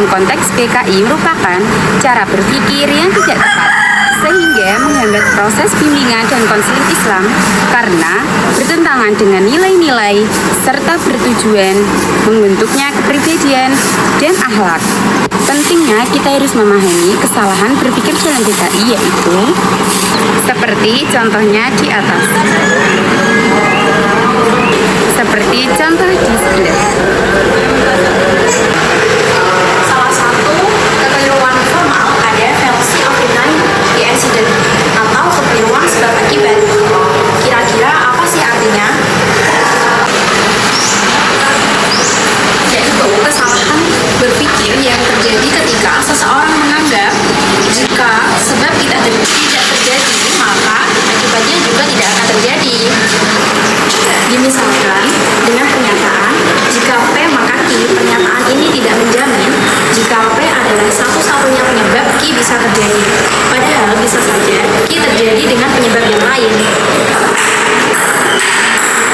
konteks PKI merupakan cara berpikir yang tidak tepat, sehingga menghambat proses bimbingan dan konseling Islam karena bertentangan dengan nilai-nilai serta bertujuan membentuknya kepribadian dan akhlak. Pentingnya kita harus memahami kesalahan berpikir dalam PKI, yaitu seperti contohnya di atas. Seperti contoh di sebelah. Salah satu kekeliruan formal ada fallacy of the incident atau kekeliruan sebab akibat. Kira-kira apa sih artinya? Yaitu kesalahan berpikir yang terjadi ketika seseorang menganggap jika sebab tidak terjadi, maka akibatnya juga tidak akan terjadi. Dimisalkan dengan pernyataan, jika P maka Q, pernyataan ini tidak menjamin jika P adalah satu-satunya penyebab Q bisa terjadi. Padahal bisa saja Q terjadi dengan penyebab yang lain.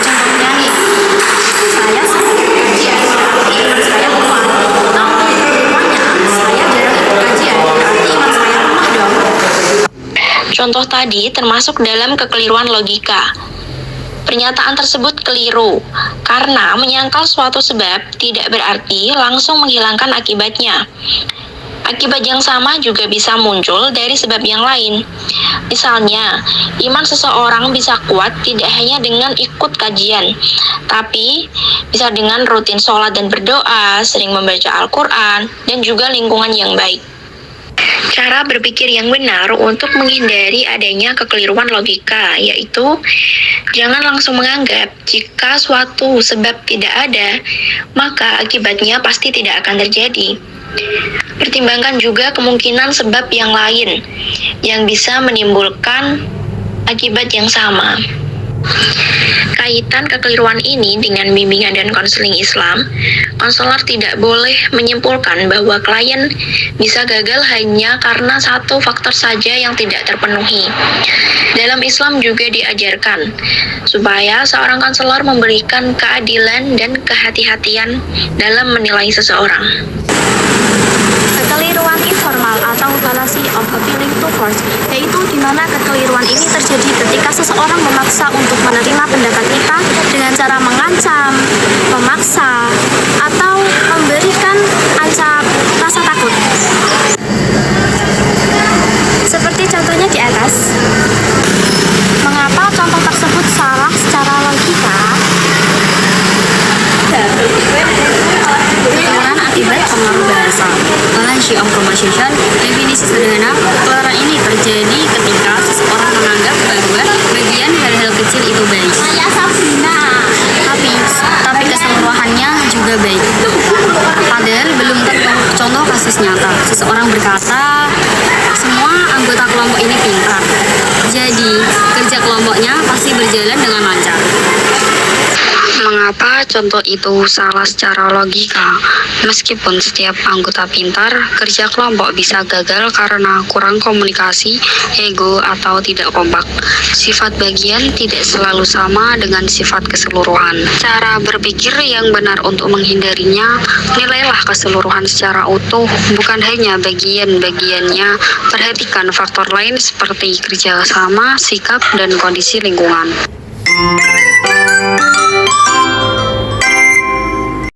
Contohnya nih, saya sering kajian, berarti iman saya kuat. Namun keluarnya saya jarang ikut kajian, berarti iman saya lemah dong. Contoh tadi termasuk dalam kekeliruan logika. Pernyataan tersebut keliru, karena menyangkal suatu sebab tidak berarti langsung menghilangkan akibatnya. Akibat yang sama juga bisa muncul dari sebab yang lain. Misalnya, iman seseorang bisa kuat tidak hanya dengan ikut kajian, tapi bisa dengan rutin sholat dan berdoa, sering membaca Al-Quran, dan juga lingkungan yang baik. Cara berpikir yang benar untuk menghindari adanya kekeliruan logika, yaitu jangan langsung menganggap jika suatu sebab tidak ada, maka akibatnya pasti tidak akan terjadi. Pertimbangkan juga kemungkinan sebab yang lain yang bisa menimbulkan akibat yang sama. Kaitan kekeliruan ini dengan bimbingan dan konseling Islam, konselor tidak boleh menyimpulkan bahwa klien bisa gagal hanya karena satu faktor saja yang tidak terpenuhi. Dalam Islam juga diajarkan supaya seorang konselor memberikan keadilan dan kehati-hatian dalam menilai seseorang. Kekeliruan informal atau fallacy of appealing to force, yaitu di mana kekeliruan ini terjadi ketika seseorang memaksa untuk menerima pendapat kita dengan cara mengancam, memaksa, atau memberikan rasa takut. Seperti contohnya di atas. Mengapa contoh tersebut salah secara logika? Penularan akibat pengaruh bahasa. Fallacy of conversation, definisi sederhana, penularan ini terjadi ketika seseorang menganggap bahwa bagian hal-hal kecil itu baik. Saya Sabrina. Tapi keseluruhannya juga baik. Padahal belum tentu. Contoh kasus nyata, seseorang berkata, semua anggota kelompok ini pintar. Jadi, kerja kelompoknya pasti berjalan dengan lancar. Mengapa contoh itu salah secara logika? Meskipun setiap anggota pintar, kerja kelompok bisa gagal karena kurang komunikasi, ego, atau tidak kompak. Sifat bagian tidak selalu sama dengan sifat keseluruhan. Cara berpikir yang benar untuk menghindarinya, nilailah keseluruhan secara utuh, bukan hanya bagian-bagiannya. Perhatikan faktor lain seperti kerja sama, sikap, dan kondisi lingkungan.